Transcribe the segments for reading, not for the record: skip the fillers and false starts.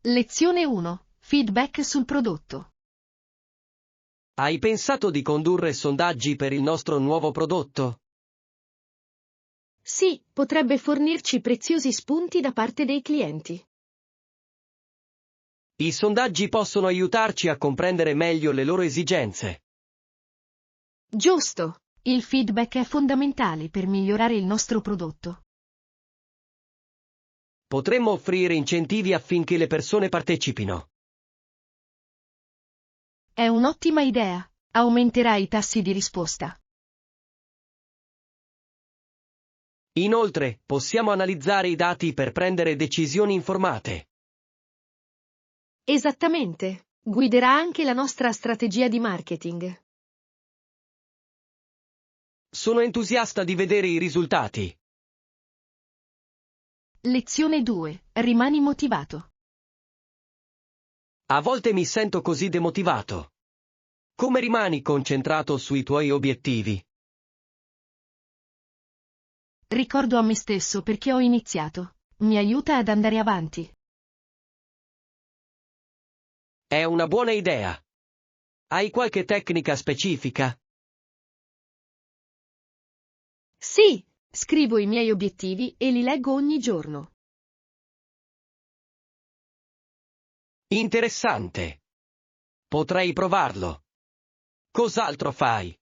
Lezione 1. Feedback sul prodotto. Hai pensato di condurre sondaggi per il nostro nuovo prodotto? Sì, potrebbe fornirci preziosi spunti da parte dei clienti. I sondaggi possono aiutarci a comprendere meglio le loro esigenze. Giusto. Il feedback è fondamentale per migliorare il nostro prodotto. Potremmo offrire incentivi affinché le persone partecipino. È un'ottima idea. Aumenterà i tassi di risposta. Inoltre, possiamo analizzare i dati per prendere decisioni informate. Esattamente. Guiderà anche la nostra strategia di marketing. Sono entusiasta di vedere i risultati. Lezione 2. Rimani motivato. A volte mi sento così demotivato. Come rimani concentrato sui tuoi obiettivi? Ricordo a me stesso perché ho iniziato. Mi aiuta ad andare avanti. È una buona idea. Hai qualche tecnica specifica? Sì, scrivo i miei obiettivi e li leggo ogni giorno. Interessante. Potrei provarlo. Cos'altro fai?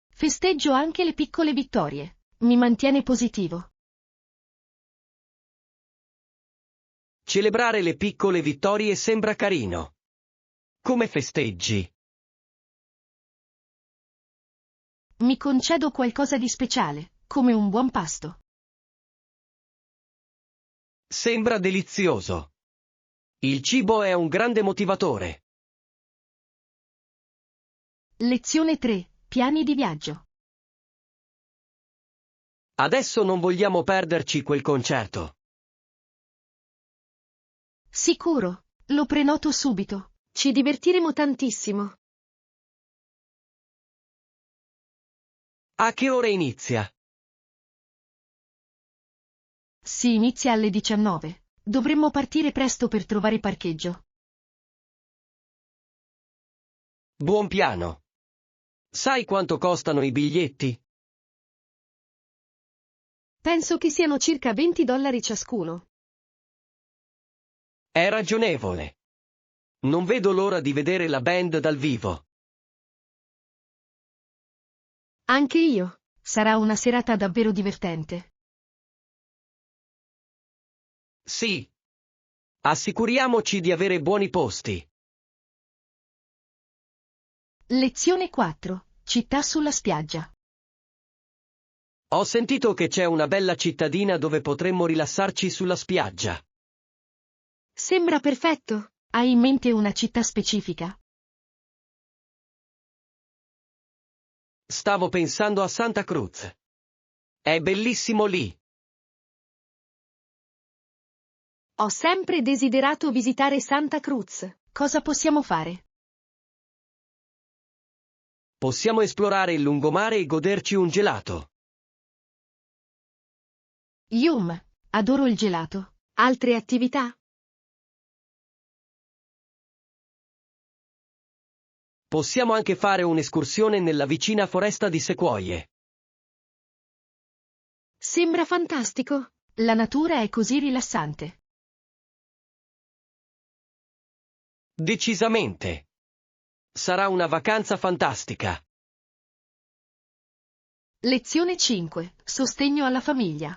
Festeggio anche le piccole vittorie. Mi mantiene positivo. Celebrare le piccole vittorie sembra carino. Come festeggi? Mi concedo qualcosa di speciale, come un buon pasto. Sembra delizioso. Il cibo è un grande motivatore. Lezione 3. Piani di viaggio. Adesso non vogliamo perderci quel concerto. Sicuro, lo prenoto subito. Ci divertiremo tantissimo. A che ora inizia? Si inizia alle 19. Dovremmo partire presto per trovare parcheggio. Buon piano. Sai quanto costano i biglietti? Penso che siano circa $20 ciascuno. È ragionevole. Non vedo l'ora di vedere la band dal vivo. Anche io. Sarà una serata davvero divertente. Sì. Assicuriamoci di avere buoni posti. Lezione 4. Città sulla spiaggia. Ho sentito che c'è una bella cittadina dove potremmo rilassarci sulla spiaggia. Sembra perfetto. Hai in mente una città specifica? Stavo pensando a Santa Cruz. È bellissimo lì. Ho sempre desiderato visitare Santa Cruz. Cosa possiamo fare? Possiamo esplorare il lungomare e goderci un gelato. Yum, adoro il gelato. Altre attività? Possiamo anche fare un'escursione nella vicina foresta di sequoie. Sembra fantastico. La natura è così rilassante. Decisamente. Sarà una vacanza fantastica. Lezione 5. Sostegno alla famiglia.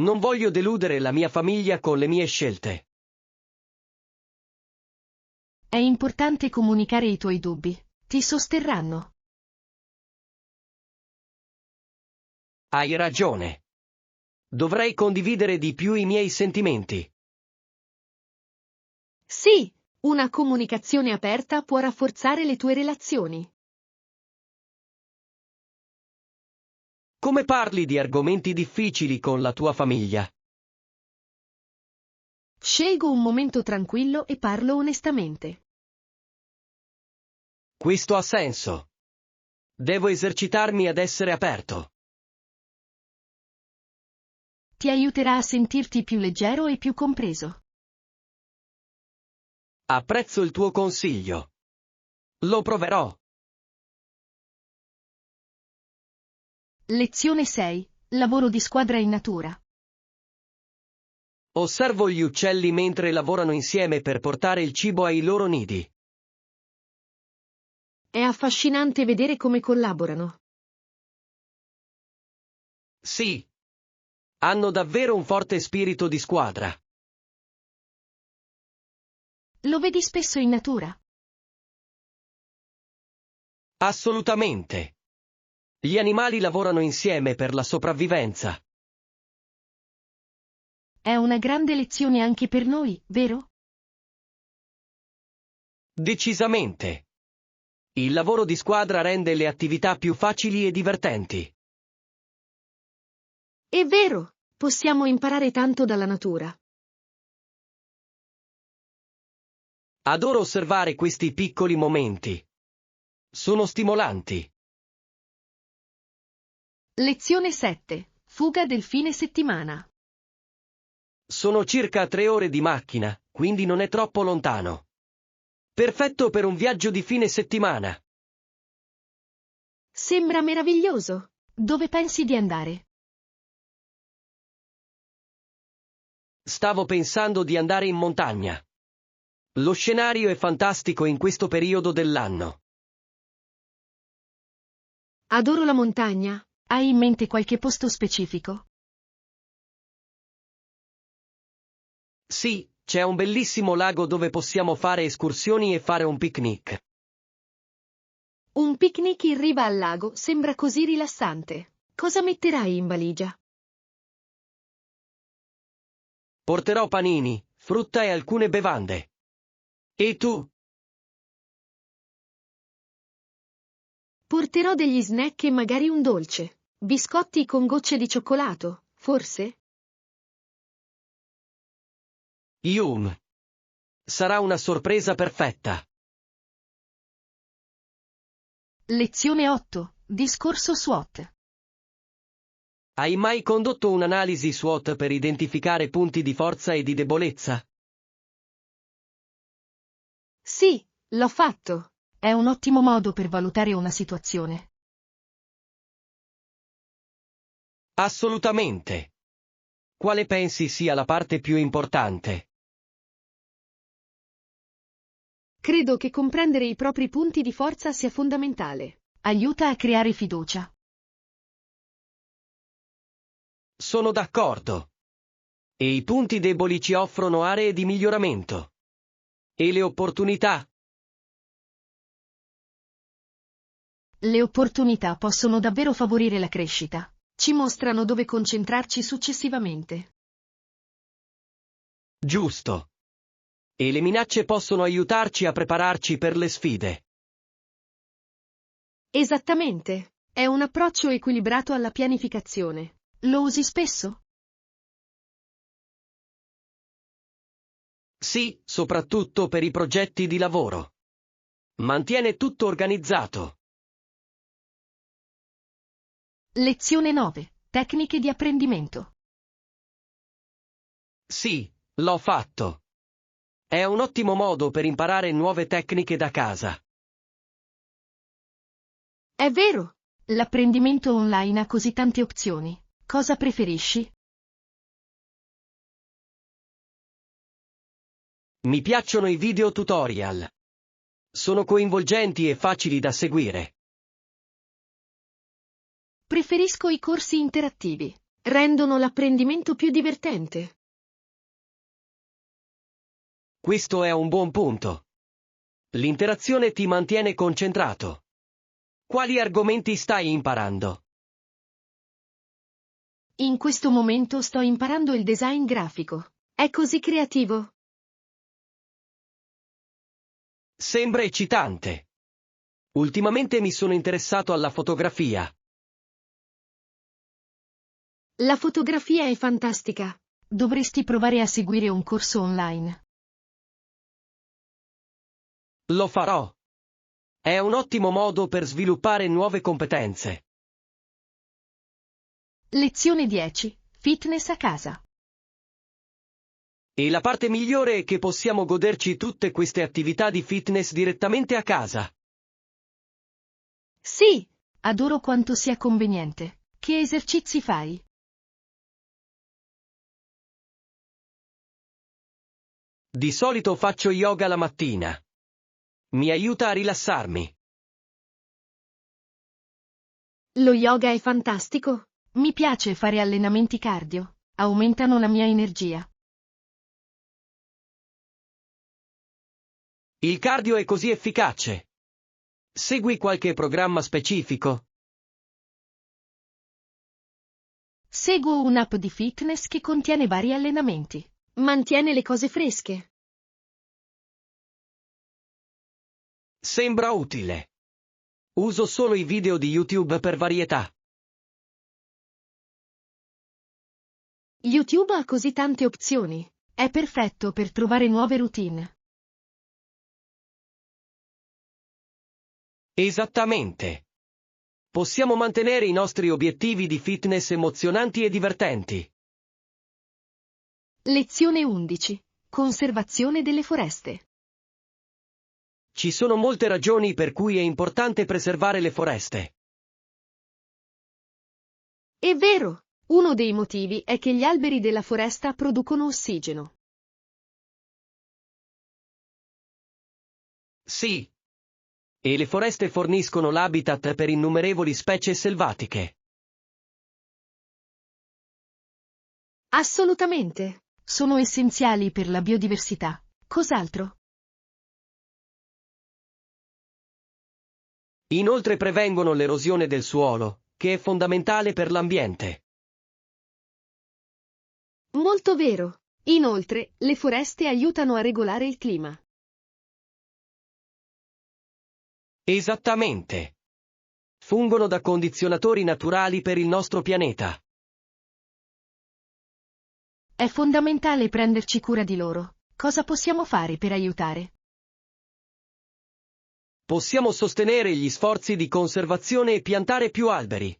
Non voglio deludere la mia famiglia con le mie scelte. È importante comunicare i tuoi dubbi. Ti sosterranno. Hai ragione. Dovrei condividere di più i miei sentimenti. Sì, una comunicazione aperta può rafforzare le tue relazioni. Come parli di argomenti difficili con la tua famiglia? Scelgo un momento tranquillo e parlo onestamente. Questo ha senso. Devo esercitarmi ad essere aperto. Ti aiuterà a sentirti più leggero e più compreso. Apprezzo il tuo consiglio. Lo proverò. Lezione 6. Lavoro di squadra in natura. Osservo gli uccelli mentre lavorano insieme per portare il cibo ai loro nidi. È affascinante vedere come collaborano. Sì. Hanno davvero un forte spirito di squadra. Lo vedi spesso in natura? Assolutamente. Gli animali lavorano insieme per la sopravvivenza. È una grande lezione anche per noi, vero? Decisamente. Il lavoro di squadra rende le attività più facili e divertenti. È vero, possiamo imparare tanto dalla natura. Adoro osservare questi piccoli momenti. Sono stimolanti. Lezione 7. Fuga del fine settimana. Sono circa 3 ore di macchina, quindi non è troppo lontano. Perfetto per un viaggio di fine settimana. Sembra meraviglioso. Dove pensi di andare? Stavo pensando di andare in montagna. Lo scenario è fantastico in questo periodo dell'anno. Adoro la montagna. Hai in mente qualche posto specifico? Sì, c'è un bellissimo lago dove possiamo fare escursioni e fare un picnic. Un picnic in riva al lago sembra così rilassante. Cosa metterai in valigia? Porterò panini, frutta e alcune bevande. E tu? Porterò degli snack e magari un dolce. Biscotti con gocce di cioccolato, forse? Yum. Sarà una sorpresa perfetta. Lezione 8. Discorso SWOT. Hai mai condotto un'analisi SWOT per identificare punti di forza e di debolezza? Sì, l'ho fatto. È un ottimo modo per valutare una situazione. Assolutamente. Quale pensi sia la parte più importante? Credo che comprendere i propri punti di forza sia fondamentale. Aiuta a creare fiducia. Sono d'accordo. E i punti deboli ci offrono aree di miglioramento. E le opportunità? Le opportunità possono davvero favorire la crescita. Ci mostrano dove concentrarci successivamente. Giusto. E le minacce possono aiutarci a prepararci per le sfide. Esattamente. È un approccio equilibrato alla pianificazione. Lo usi spesso? Sì, soprattutto per i progetti di lavoro. Mantiene tutto organizzato. Lezione 9. Tecniche di apprendimento. Sì, l'ho fatto. È un ottimo modo per imparare nuove tecniche da casa. È vero. L'apprendimento online ha così tante opzioni. Cosa preferisci? Mi piacciono i video tutorial. Sono coinvolgenti e facili da seguire. Preferisco i corsi interattivi. Rendono l'apprendimento più divertente. Questo è un buon punto. L'interazione ti mantiene concentrato. Quali argomenti stai imparando? In questo momento sto imparando il design grafico. È così creativo. Sembra eccitante. Ultimamente mi sono interessato alla fotografia. La fotografia è fantastica. Dovresti provare a seguire un corso online. Lo farò. È un ottimo modo per sviluppare nuove competenze. Lezione 10. Fitness a casa. E la parte migliore è che possiamo goderci tutte queste attività di fitness direttamente a casa. Sì, adoro quanto sia conveniente. Che esercizi fai? Di solito faccio yoga la mattina. Mi aiuta a rilassarmi. Lo yoga è fantastico. Mi piace fare allenamenti cardio. Aumentano la mia energia. Il cardio è così efficace. Segui qualche programma specifico? Seguo un'app di fitness che contiene vari allenamenti. Mantiene le cose fresche. Sembra utile. Uso solo i video di YouTube per varietà. YouTube ha così tante opzioni. È perfetto per trovare nuove routine. Esattamente. Possiamo mantenere i nostri obiettivi di fitness emozionanti e divertenti. Lezione 11. Conservazione delle foreste. Ci sono molte ragioni per cui è importante preservare le foreste. È vero! Uno dei motivi è che gli alberi della foresta producono ossigeno. Sì. E le foreste forniscono l'habitat per innumerevoli specie selvatiche. Assolutamente! Sono essenziali per la biodiversità. Cos'altro? Inoltre prevengono l'erosione del suolo, che è fondamentale per l'ambiente. Molto vero! Inoltre, le foreste aiutano a regolare il clima. Esattamente. Fungono da condizionatori naturali per il nostro pianeta. È fondamentale prenderci cura di loro. Cosa possiamo fare per aiutare? Possiamo sostenere gli sforzi di conservazione e piantare più alberi.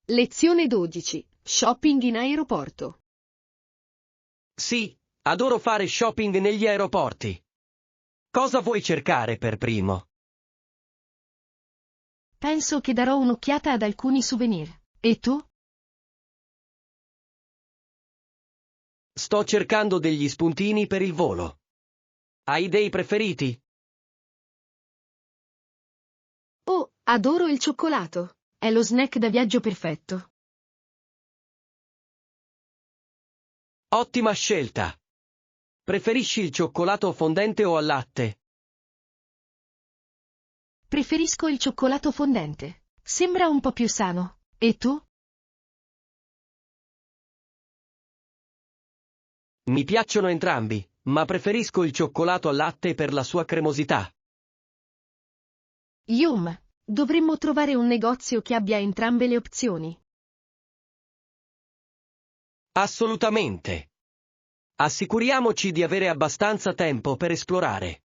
Lezione 12. Shopping in aeroporto. Sì, adoro fare shopping negli aeroporti. Cosa vuoi cercare per primo? Penso che darò un'occhiata ad alcuni souvenir. E tu? Sto cercando degli spuntini per il volo. Hai dei preferiti? Oh, adoro il cioccolato. È lo snack da viaggio perfetto. Ottima scelta. Preferisci il cioccolato fondente o al latte? Preferisco il cioccolato fondente. Sembra un po' più sano. E tu? Mi piacciono entrambi, ma preferisco il cioccolato al latte per la sua cremosità. Yum! Dovremmo trovare un negozio che abbia entrambe le opzioni. Assolutamente. Assicuriamoci di avere abbastanza tempo per esplorare.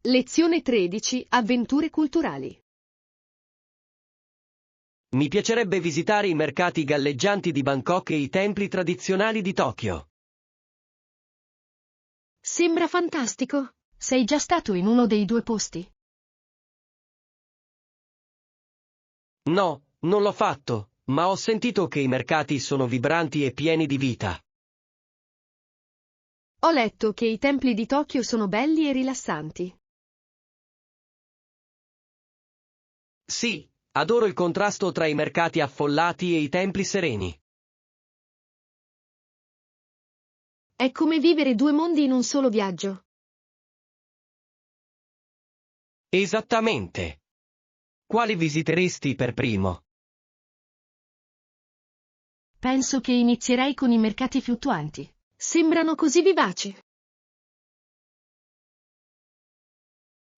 Lezione 13. Avventure culturali. Mi piacerebbe visitare i mercati galleggianti di Bangkok e i templi tradizionali di Tokyo. Sembra fantastico. Sei già stato in uno dei due posti? No, non l'ho fatto, ma ho sentito che i mercati sono vibranti e pieni di vita. Ho letto che i templi di Tokyo sono belli e rilassanti. Sì, adoro il contrasto tra i mercati affollati e i templi sereni. È come vivere due mondi in un solo viaggio. Esattamente. Quali visiteresti per primo? Penso che inizierei con i mercati fluttuanti. Sembrano così vivaci.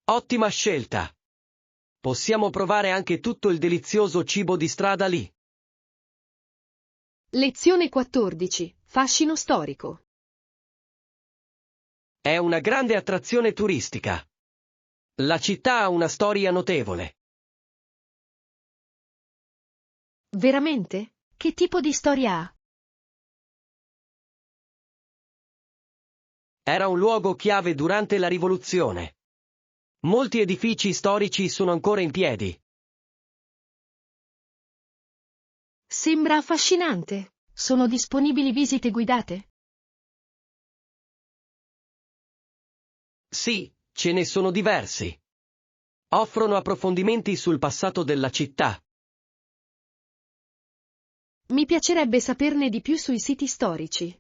Ottima scelta. Possiamo provare anche tutto il delizioso cibo di strada lì. Lezione 14. Fascino storico. È una grande attrazione turistica. La città ha una storia notevole. Veramente? Che tipo di storia ha? Era un luogo chiave durante la rivoluzione. Molti edifici storici sono ancora in piedi. Sembra affascinante. Sono disponibili visite guidate? Sì, ce ne sono diversi. Offrono approfondimenti sul passato della città. Mi piacerebbe saperne di più sui siti storici.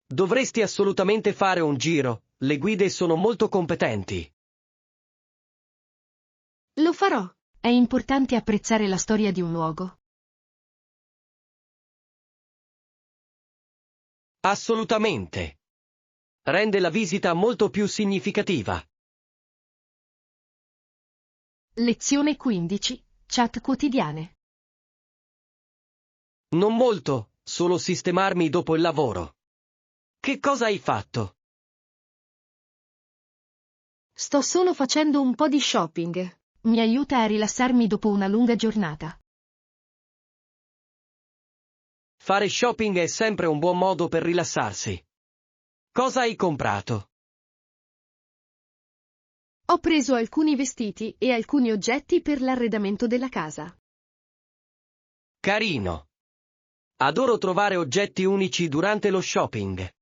Dovresti assolutamente fare un giro, le guide sono molto competenti. Lo farò. È importante apprezzare la storia di un luogo. Assolutamente. Rende la visita molto più significativa. Lezione 15. Chat quotidiane. Non molto, solo sistemarmi dopo il lavoro. Che cosa hai fatto? Sto solo facendo un po' di shopping. Mi aiuta a rilassarmi dopo una lunga giornata. Fare shopping è sempre un buon modo per rilassarsi. Cosa hai comprato? Ho preso alcuni vestiti e alcuni oggetti per l'arredamento della casa. Carino. Adoro trovare oggetti unici durante lo shopping.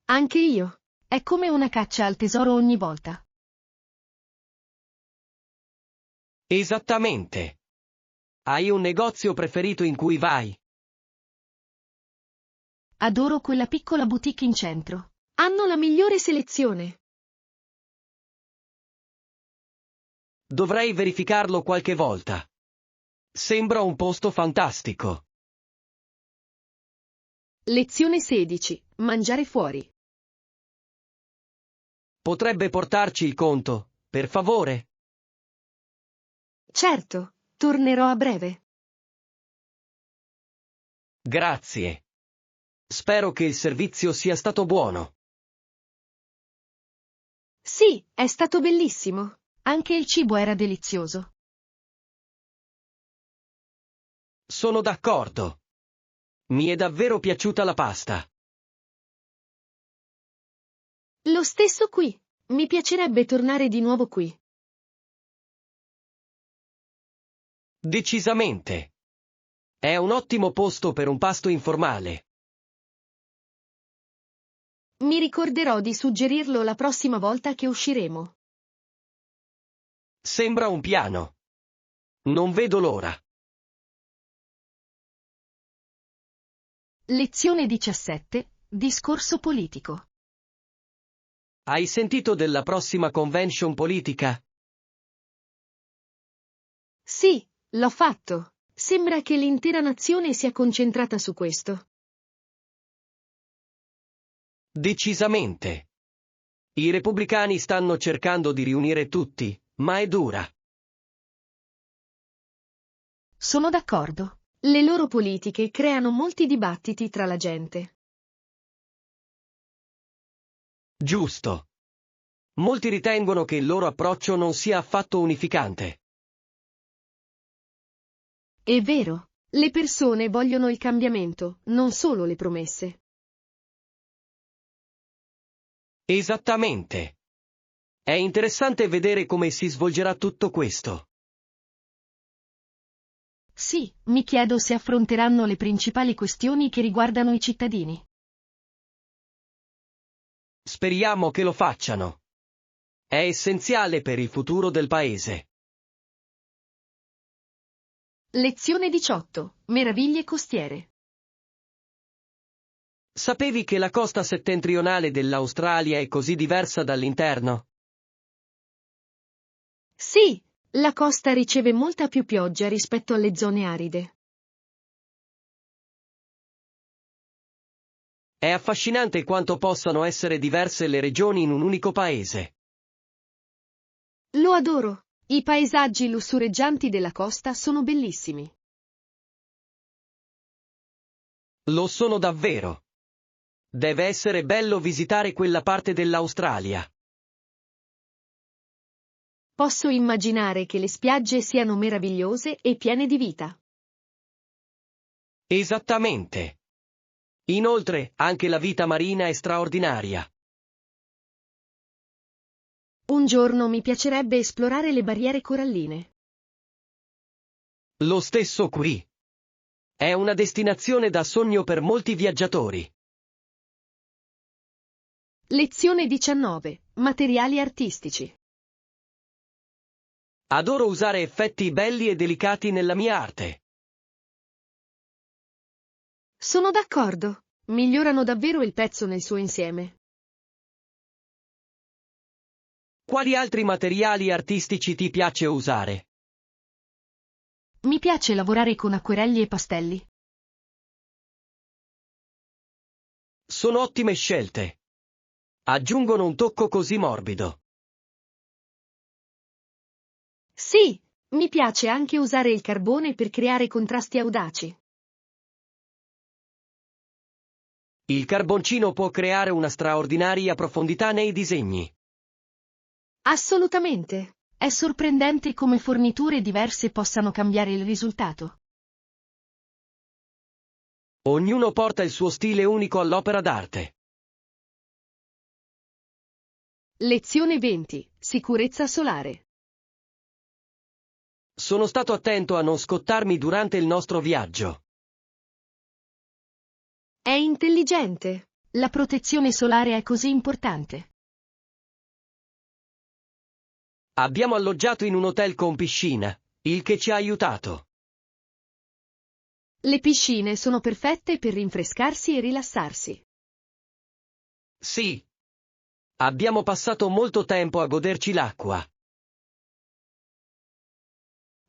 Anche io. È come una caccia al tesoro ogni volta. Esattamente. Hai un negozio preferito in cui vai? Adoro quella piccola boutique in centro. Hanno la migliore selezione. Dovrei verificarlo qualche volta. Sembra un posto fantastico. Lezione 16. Mangiare fuori. Potrebbe portarci il conto, per favore? Certo, tornerò a breve. Grazie. Spero che il servizio sia stato buono. Sì, è stato bellissimo. Anche il cibo era delizioso. Sono d'accordo. Mi è davvero piaciuta la pasta. Lo stesso qui. Mi piacerebbe tornare di nuovo qui. Decisamente. È un ottimo posto per un pasto informale. Mi ricorderò di suggerirlo la prossima volta che usciremo. Sembra un piano. Non vedo l'ora. Lezione 17. Discorso politico. Hai sentito della prossima convention politica? Sì, l'ho fatto. Sembra che l'intera nazione sia concentrata su questo. Decisamente. I repubblicani stanno cercando di riunire tutti, ma è dura. Sono d'accordo. Le loro politiche creano molti dibattiti tra la gente. Giusto. Molti ritengono che il loro approccio non sia affatto unificante. È vero. Le persone vogliono il cambiamento, non solo le promesse. Esattamente. È interessante vedere come si svolgerà tutto questo. Sì, mi chiedo se affronteranno le principali questioni che riguardano i cittadini. Speriamo che lo facciano. È essenziale per il futuro del paese. Lezione 18. Meraviglie costiere. Sapevi che la costa settentrionale dell'Australia è così diversa dall'interno? Sì, la costa riceve molta più pioggia rispetto alle zone aride. È affascinante quanto possano essere diverse le regioni in un unico paese. Lo adoro. I paesaggi lussureggianti della costa sono bellissimi. Lo sono davvero. Deve essere bello visitare quella parte dell'Australia. Posso immaginare che le spiagge siano meravigliose e piene di vita. Esattamente. Inoltre, anche la vita marina è straordinaria. Un giorno mi piacerebbe esplorare le barriere coralline. Lo stesso qui. È una destinazione da sogno per molti viaggiatori. Lezione 19. Materiali artistici. Adoro usare effetti belli e delicati nella mia arte. Sono d'accordo. Migliorano davvero il pezzo nel suo insieme. Quali altri materiali artistici ti piace usare? Mi piace lavorare con acquerelli e pastelli. Sono ottime scelte. Aggiungono un tocco così morbido. Sì, mi piace anche usare il carbone per creare contrasti audaci. Il carboncino può creare una straordinaria profondità nei disegni. Assolutamente. È sorprendente come forniture diverse possano cambiare il risultato. Ognuno porta il suo stile unico all'opera d'arte. Lezione 20. Sicurezza solare. Sono stato attento a non scottarmi durante il nostro viaggio. È intelligente. La protezione solare è così importante. Abbiamo alloggiato in un hotel con piscina, il che ci ha aiutato. Le piscine sono perfette per rinfrescarsi e rilassarsi. Sì. Abbiamo passato molto tempo a goderci l'acqua.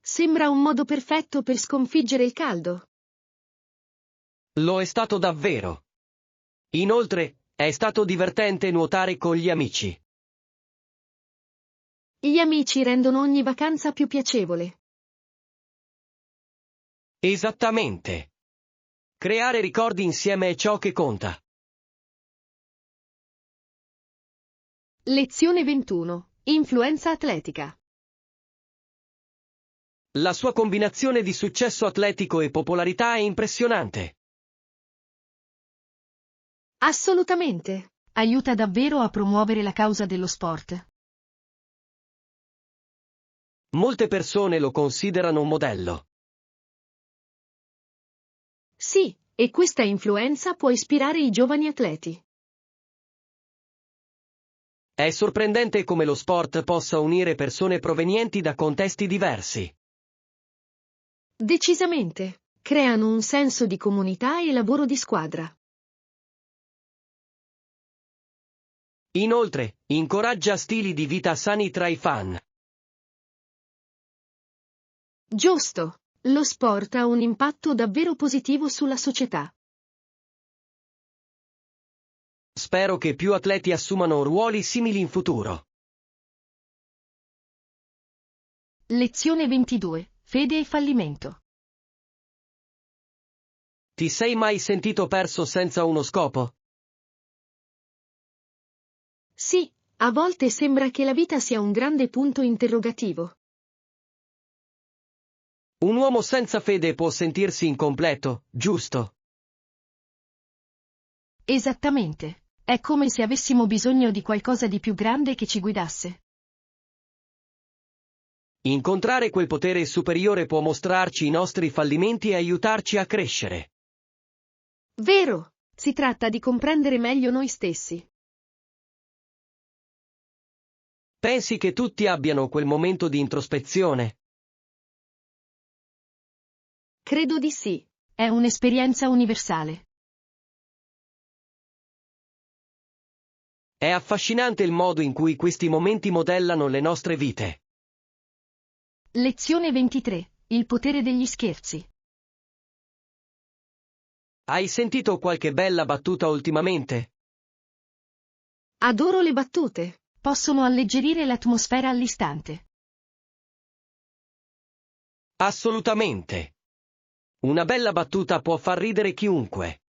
Sembra un modo perfetto per sconfiggere il caldo. Lo è stato davvero. Inoltre, è stato divertente nuotare con gli amici. Gli amici rendono ogni vacanza più piacevole. Esattamente. Creare ricordi insieme è ciò che conta. Lezione 21. Influenza atletica. La sua combinazione di successo atletico e popolarità è impressionante. Assolutamente. Aiuta davvero a promuovere la causa dello sport. Molte persone lo considerano un modello. Sì, e questa influenza può ispirare i giovani atleti. È sorprendente come lo sport possa unire persone provenienti da contesti diversi. Decisamente. Creano un senso di comunità e lavoro di squadra. Inoltre, incoraggia stili di vita sani tra i fan. Giusto. Lo sport ha un impatto davvero positivo sulla società. Spero che più atleti assumano ruoli simili in futuro. Lezione 22. Fede e fallimento. Ti sei mai sentito perso senza uno scopo? Sì, a volte sembra che la vita sia un grande punto interrogativo. Un uomo senza fede può sentirsi incompleto, giusto? Esattamente. È come se avessimo bisogno di qualcosa di più grande che ci guidasse. Incontrare quel potere superiore può mostrarci i nostri fallimenti e aiutarci a crescere. Vero, si tratta di comprendere meglio noi stessi. Pensi che tutti abbiano quel momento di introspezione? Credo di sì. È un'esperienza universale. È affascinante il modo in cui questi momenti modellano le nostre vite. Lezione 23. Il potere degli scherzi. Hai sentito qualche bella battuta ultimamente? Adoro le battute. Possono alleggerire l'atmosfera all'istante. Assolutamente. Una bella battuta può far ridere chiunque.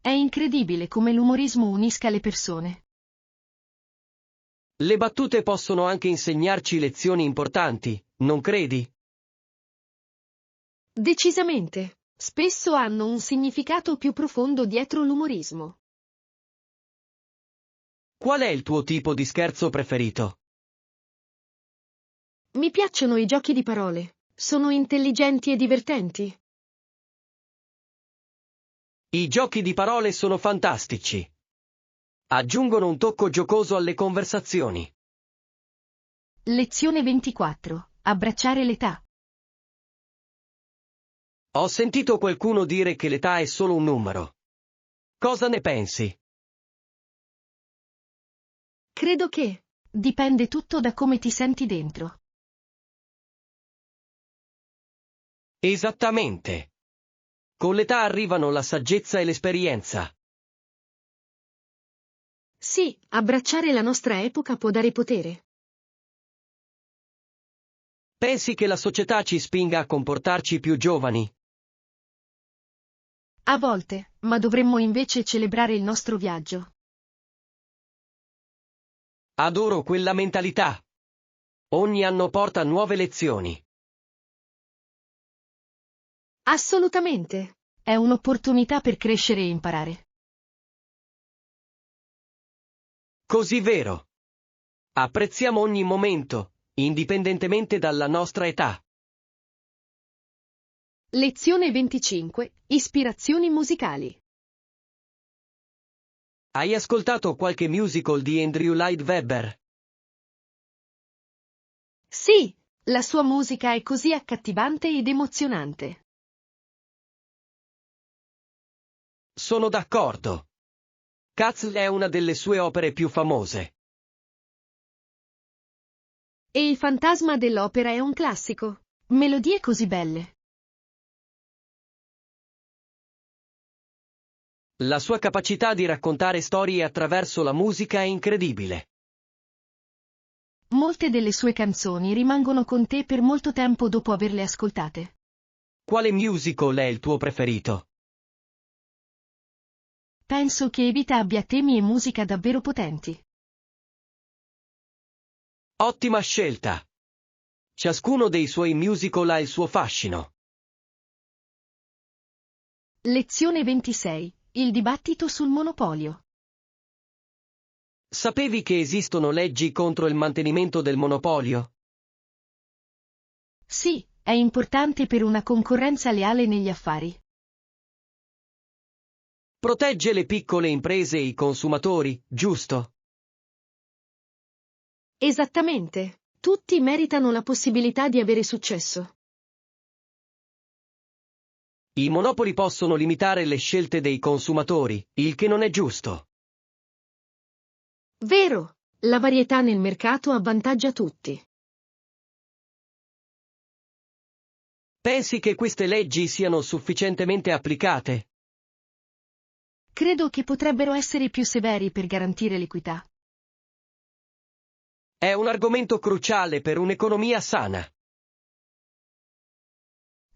È incredibile come l'umorismo unisca le persone. Le battute possono anche insegnarci lezioni importanti, non credi? Decisamente. Spesso hanno un significato più profondo dietro l'umorismo. Qual è il tuo tipo di scherzo preferito? Mi piacciono i giochi di parole. Sono intelligenti e divertenti. I giochi di parole sono fantastici. Aggiungono un tocco giocoso alle conversazioni. Lezione 24. Abbracciare l'età. Ho sentito qualcuno dire che l'età è solo un numero. Cosa ne pensi? Credo che dipende tutto da come ti senti dentro. Esattamente. Con l'età arrivano la saggezza e l'esperienza. Sì, abbracciare la nostra epoca può dare potere. Pensi che la società ci spinga a comportarci più giovani? A volte, ma dovremmo invece celebrare il nostro viaggio. Adoro quella mentalità. Ogni anno porta nuove lezioni. Assolutamente. È un'opportunità per crescere e imparare. Così vero. Apprezziamo ogni momento, indipendentemente dalla nostra età. Lezione 25. Ispirazioni musicali. Hai ascoltato qualche musical di Andrew Lloyd Webber? Sì, la sua musica è così accattivante ed emozionante. Sono d'accordo. Cats è una delle sue opere più famose. E Il fantasma dell'opera è un classico. Melodie così belle. La sua capacità di raccontare storie attraverso la musica è incredibile. Molte delle sue canzoni rimangono con te per molto tempo dopo averle ascoltate. Quale musical è il tuo preferito? Penso che Evita abbia temi e musica davvero potenti. Ottima scelta. Ciascuno dei suoi musical ha il suo fascino. Lezione 26. Il dibattito sul monopolio. Sapevi che esistono leggi contro il mantenimento del monopolio? Sì, è importante per una concorrenza leale negli affari. Protegge le piccole imprese e i consumatori, giusto? Esattamente. Tutti meritano la possibilità di avere successo. I monopoli possono limitare le scelte dei consumatori, il che non è giusto. Vero, la varietà nel mercato avvantaggia tutti. Pensi che queste leggi siano sufficientemente applicate? Credo che potrebbero essere più severi per garantire l'equità. È un argomento cruciale per un'economia sana.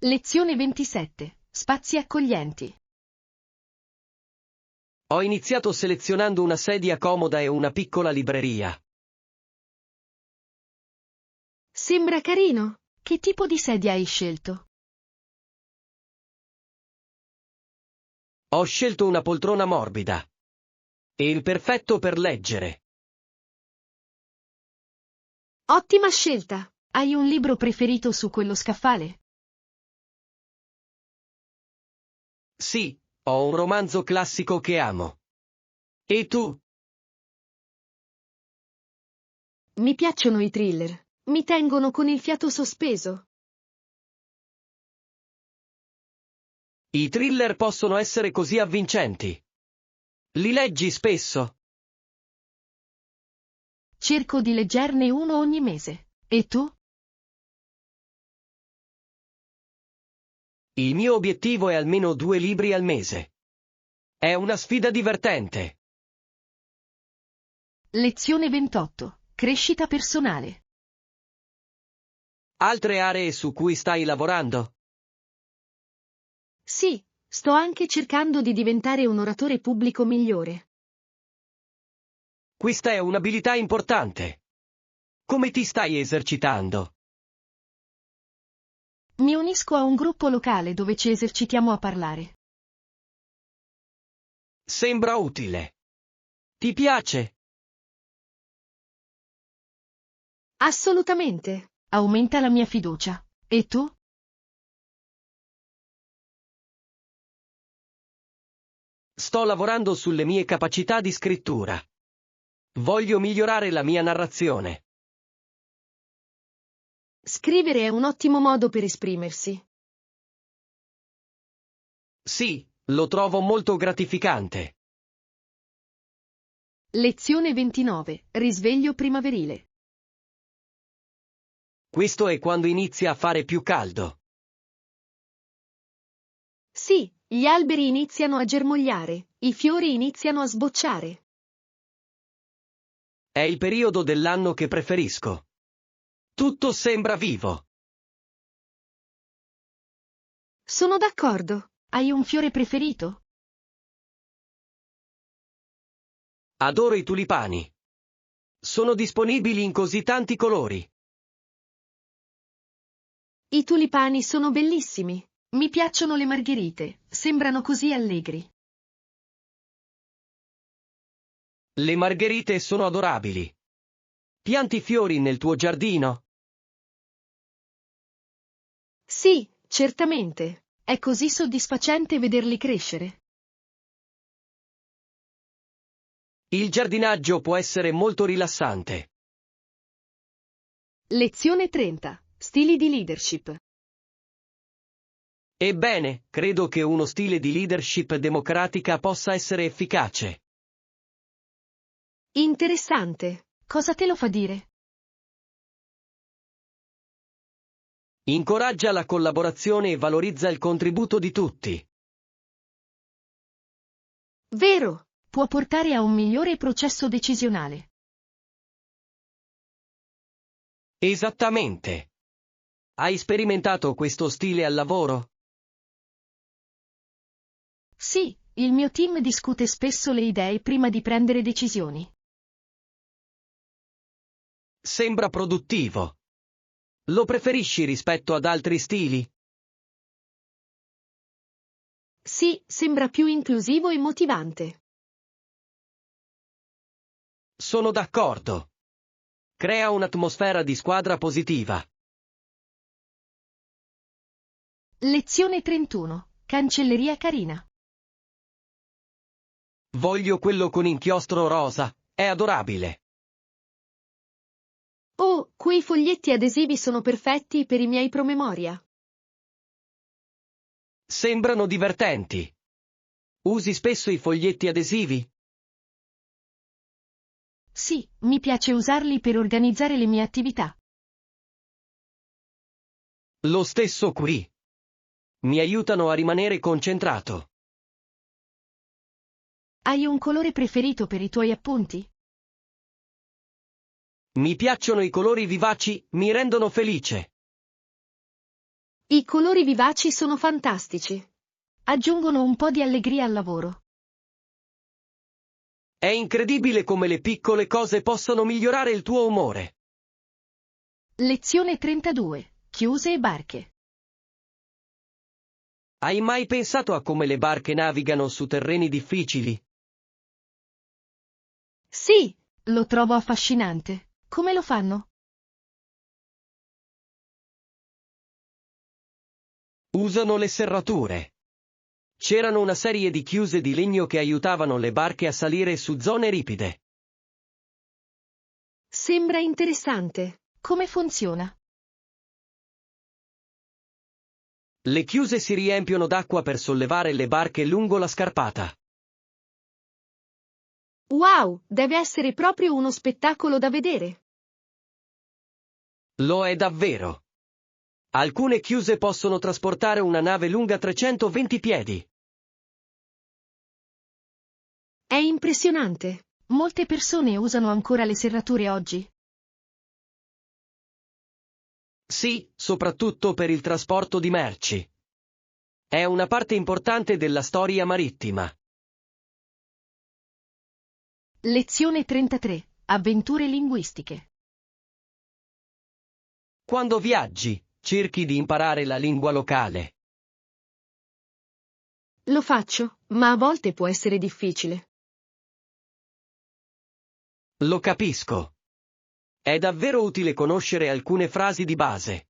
Lezione 27. Spazi accoglienti. Ho iniziato selezionando una sedia comoda e una piccola libreria. Sembra carino. Che tipo di sedia hai scelto? Ho scelto una poltrona morbida. E il perfetto per leggere. Ottima scelta. Hai un libro preferito su quello scaffale? Sì, ho un romanzo classico che amo. E tu? Mi piacciono i thriller. Mi tengono con il fiato sospeso. I thriller possono essere così avvincenti. Li leggi spesso? Cerco di leggerne uno ogni mese. E tu? Il mio obiettivo è almeno 2 libri al mese. È una sfida divertente. Lezione 28. Crescita personale. Altre aree su cui stai lavorando? Sì, sto anche cercando di diventare un oratore pubblico migliore. Questa è un'abilità importante. Come ti stai esercitando? Mi unisco a un gruppo locale dove ci esercitiamo a parlare. Sembra utile. Ti piace? Assolutamente. Aumenta la mia fiducia. E tu? Sto lavorando sulle mie capacità di scrittura. Voglio migliorare la mia narrazione. Scrivere è un ottimo modo per esprimersi. Sì, lo trovo molto gratificante. Lezione 29. Risveglio primaverile. Questo è quando inizia a fare più caldo. Sì, gli alberi iniziano a germogliare, i fiori iniziano a sbocciare. È il periodo dell'anno che preferisco. Tutto sembra vivo. Sono d'accordo. Hai un fiore preferito? Adoro i tulipani. Sono disponibili in così tanti colori. I tulipani sono bellissimi. Mi piacciono le margherite, sembrano così allegri. Le margherite sono adorabili. Pianti fiori nel tuo giardino? Sì, certamente. È così soddisfacente vederli crescere. Il giardinaggio può essere molto rilassante. Lezione 30. Stili di leadership. Ebbene, credo che uno stile di leadership democratica possa essere efficace. Interessante. Cosa te lo fa dire? Incoraggia la collaborazione e valorizza il contributo di tutti. Vero. Può portare a un migliore processo decisionale. Esattamente. Hai sperimentato questo stile al lavoro? Sì, il mio team discute spesso le idee prima di prendere decisioni. Sembra produttivo. Lo preferisci rispetto ad altri stili? Sì, sembra più inclusivo e motivante. Sono d'accordo. Crea un'atmosfera di squadra positiva. Lezione 31. Cancelleria carina. Voglio quello con inchiostro rosa, è adorabile. Oh, quei foglietti adesivi sono perfetti per i miei promemoria. Sembrano divertenti. Usi spesso i foglietti adesivi? Sì, mi piace usarli per organizzare le mie attività. Lo stesso qui. Mi aiutano a rimanere concentrato. Hai un colore preferito per i tuoi appunti? Mi piacciono i colori vivaci, mi rendono felice. I colori vivaci sono fantastici. Aggiungono un po' di allegria al lavoro. È incredibile come le piccole cose possono migliorare il tuo umore. Lezione 32. Chiuse e barche. Hai mai pensato a come le barche navigano su terreni difficili? Sì, lo trovo affascinante. Come lo fanno? Usano le serrature. C'erano una serie di chiuse di legno che aiutavano le barche a salire su zone ripide. Sembra interessante. Come funziona? Le chiuse si riempiono d'acqua per sollevare le barche lungo la scarpata. Wow, deve essere proprio uno spettacolo da vedere. Lo è davvero. Alcune chiuse possono trasportare una nave lunga 320 piedi. È impressionante. Molte persone usano ancora le serrature oggi. Sì, soprattutto per il trasporto di merci. È una parte importante della storia marittima. Lezione 33. Avventure linguistiche. Quando viaggi, cerchi di imparare la lingua locale. Lo faccio, ma a volte può essere difficile. Lo capisco. È davvero utile conoscere alcune frasi di base.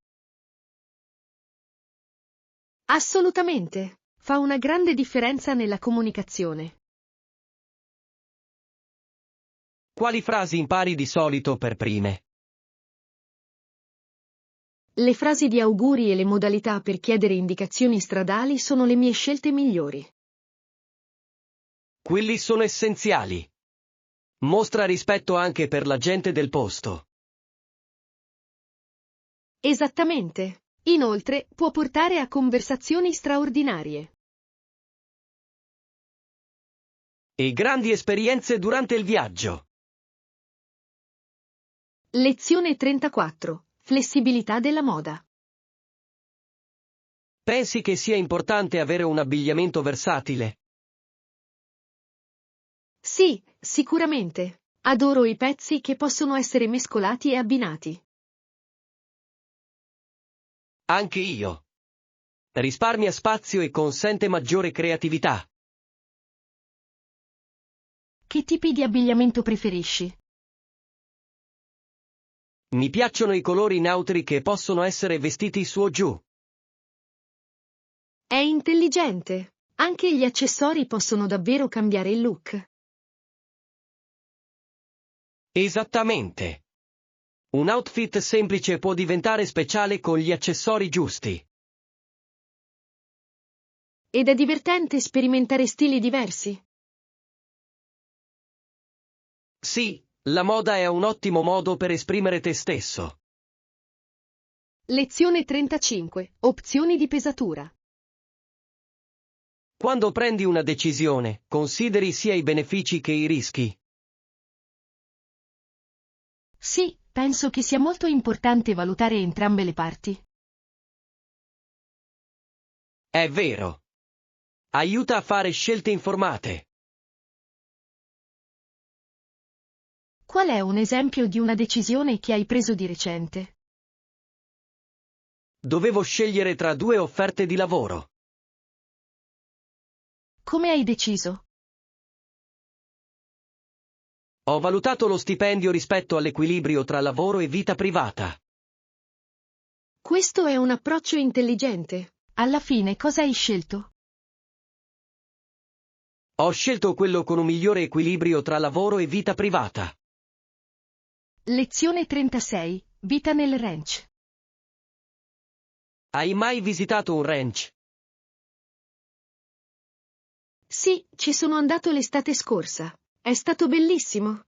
Assolutamente. Fa una grande differenza nella comunicazione. Quali frasi impari di solito per prime? Le frasi di auguri e le modalità per chiedere indicazioni stradali sono le mie scelte migliori. Quelli sono essenziali. Mostra rispetto anche per la gente del posto. Esattamente. Inoltre, può portare a conversazioni straordinarie. E grandi esperienze durante il viaggio. Lezione 34. Flessibilità della moda. Pensi che sia importante avere un abbigliamento versatile? Sì, sicuramente. Adoro i pezzi che possono essere mescolati e abbinati. Anche io. Risparmia spazio e consente maggiore creatività. Che tipi di abbigliamento preferisci? Mi piacciono i colori neutri che possono essere vestiti su o giù. È intelligente. Anche gli accessori possono davvero cambiare il look. Esattamente. Un outfit semplice può diventare speciale con gli accessori giusti. Ed è divertente sperimentare stili diversi. Sì, la moda è un ottimo modo per esprimere te stesso. Lezione 35. Opzioni di pesatura. Quando prendi una decisione, consideri sia i benefici che i rischi. Sì, penso che sia molto importante valutare entrambe le parti. È vero. Aiuta a fare scelte informate. Qual è un esempio di una decisione che hai preso di recente? Dovevo scegliere tra due offerte di lavoro. Come hai deciso? Ho valutato lo stipendio rispetto all'equilibrio tra lavoro e vita privata. Questo è un approccio intelligente. Alla fine cosa hai scelto? Ho scelto quello con un migliore equilibrio tra lavoro e vita privata. Lezione 36. Vita nel ranch. Hai mai visitato un ranch? Sì, ci sono andato l'estate scorsa. È stato bellissimo.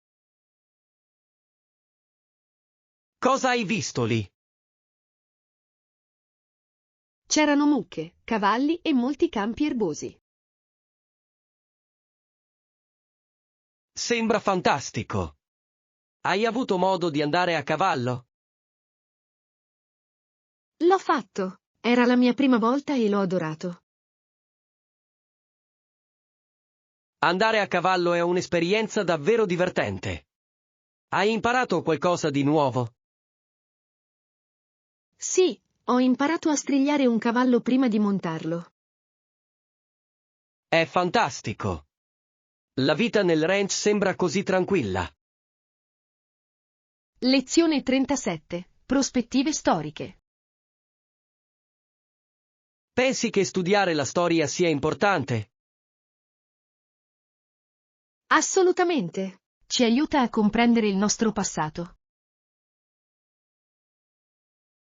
Cosa hai visto lì? C'erano mucche, cavalli e molti campi erbosi. Sembra fantastico. Hai avuto modo di andare a cavallo? L'ho fatto. Era la mia prima volta e l'ho adorato. Andare a cavallo è un'esperienza davvero divertente. Hai imparato qualcosa di nuovo? Sì, ho imparato a strigliare un cavallo prima di montarlo. È fantastico. La vita nel ranch sembra così tranquilla. Lezione 37. Prospettive storiche. Pensi che studiare la storia sia importante? Assolutamente. Ci aiuta a comprendere il nostro passato.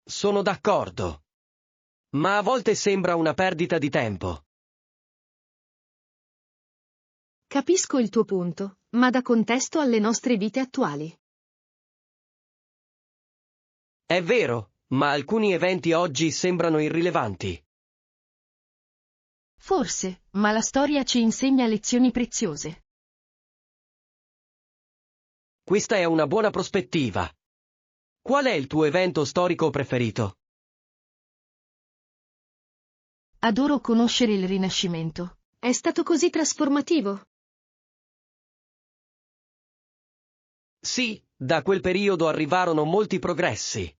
Sono d'accordo. Ma a volte sembra una perdita di tempo. Capisco il tuo punto, ma dà contesto alle nostre vite attuali. È vero, ma alcuni eventi oggi sembrano irrilevanti. Forse, ma la storia ci insegna lezioni preziose. Questa è una buona prospettiva. Qual è il tuo evento storico preferito? Adoro conoscere il Rinascimento. È stato così trasformativo. Sì, da quel periodo arrivarono molti progressi.